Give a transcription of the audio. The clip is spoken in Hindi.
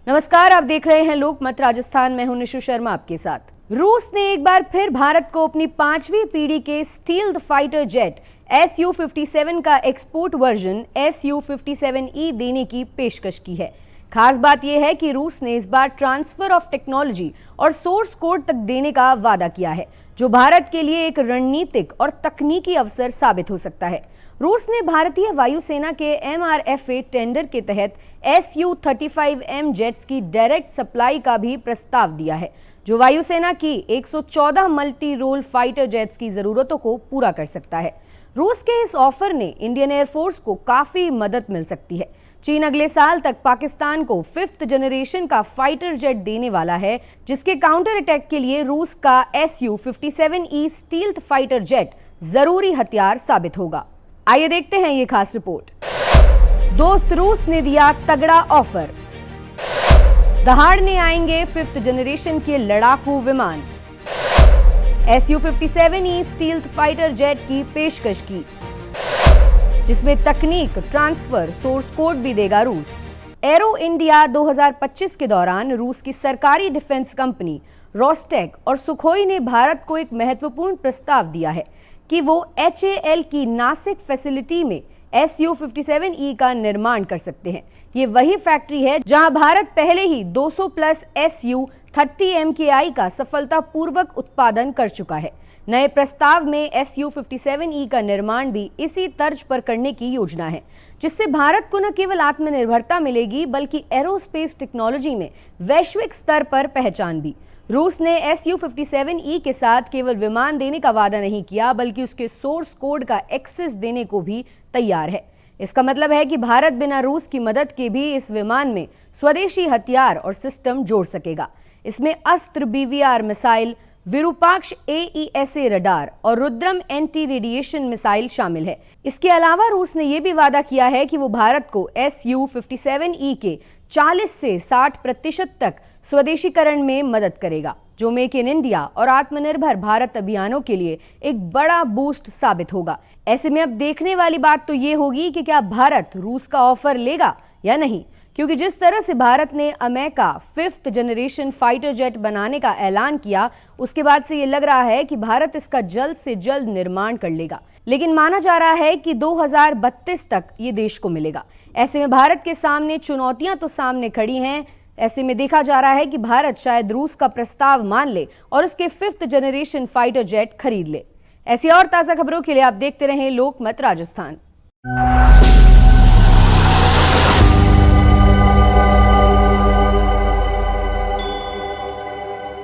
नमस्कार, आप देख रहे हैं लोकमत राजस्थान। मैं हूं निशु शर्मा आपके साथ। रूस ने एक बार फिर भारत को अपनी 5वीं पीढ़ी के स्टील्थ फाइटर जेट Su-57 का एक्सपोर्ट वर्जन Su-57E देने की पेशकश की है। खास बात यह है कि रूस ने इस बार ट्रांसफर ऑफ टेक्नोलॉजी और सोर्स कोड तक देने का वादा किया है, जो भारत के लिए एक रणनीतिक और तकनीकी अवसर साबित हो सकता है। रूस ने भारतीय वायुसेना के MRFA टेंडर के तहत Su-35M जेट्स की डायरेक्ट सप्लाई का भी प्रस्ताव दिया है, जो वायुसेना की 114 मल्टी रोल फाइटर जेट्स की जरूरतों को पूरा कर सकता है। रूस के इस ऑफर ने इंडियन एयरफोर्स को काफी मदद मिल सकती है। चीन अगले साल तक पाकिस्तान को 5th जनरेशन का फाइटर जेट देने वाला है, जिसके काउंटर अटैक के लिए रूस का Su-57E स्टील्थ फाइटर जेट जरूरी हथियार साबित होगा। आइए देखते हैं ये खास रिपोर्ट। दोस्त रूस ने दिया तगड़ा ऑफर, दहाड़ने आएंगे 5th जनरेशन के लड़ाकू विमान। Su-57E स्टील्थ फाइटर जेट की पेशकश की, जिसमें तकनीक ट्रांसफर सोर्स कोड भी देगा रूस। एरो इंडिया 2025 के दौरान रूस की सरकारी डिफेंस कंपनी रोस्टेक और सुखोई ने भारत को एक महत्वपूर्ण प्रस्ताव दिया है कि वो HAL की नासिक फैसिलिटी में Su-57E का निर्माण कर सकते हैं। ये वही फैक्ट्री है जहां भारत पहले ही 200 प्लस Su-30 MKI का सफलतापूर्वक उत्पादन कर चुका है। नए प्रस्ताव में Su-57E का निर्माण भी इसी तर्ज पर करने की योजना है, जिससे भारत को न केवल आत्मनिर्भरता मिलेगी बल्कि एरोस्पेस टेक्नोलॉजी में वैश्विक स्तर पर पहचान भी। रूस ने Su-57E के साथ केवल विमान देने का वादा नहीं किया, बल्कि उसके सोर्स कोड का एक्सेस देने को भी तैयार है। इसका मतलब है कि भारत बिना रूस की मदद के भी इस विमान में स्वदेशी हथियार और सिस्टम जोड़ सकेगा। इसमें अस्त्र BVR missile, Virupaksha AESA radar और रुद्रम एंटी रेडिएशन मिसाइल शामिल है। इसके अलावा रूस ने यह भी वादा किया है कि वो भारत को Su-57E के 40 से 60% तक स्वदेशीकरण में मदद करेगा, जो मेक इन इंडिया और आत्मनिर्भर भारत अभियानों के लिए एक बड़ा बूस्ट साबित होगा। ऐसे में अब देखने वाली बात तो ये होगी कि क्या भारत रूस का ऑफर लेगा या नहीं, क्योंकि जिस तरह से भारत ने America 5th generation fighter jet बनाने का ऐलान किया, उसके बाद से ये लग रहा है कि भारत इसका जल्द से जल्द निर्माण कर लेगा। लेकिन माना जा रहा है कि 2032 तक ये देश को मिलेगा। ऐसे में भारत के सामने चुनौतियां तो सामने खड़ी हैं। ऐसे में देखा जा रहा है कि भारत शायद रूस का प्रस्ताव मान ले और उसके 5th जनरेशन फाइटर जेट खरीद ले। ऐसी और ताजा खबरों के लिए आप देखते रहें लोकमत राजस्थान।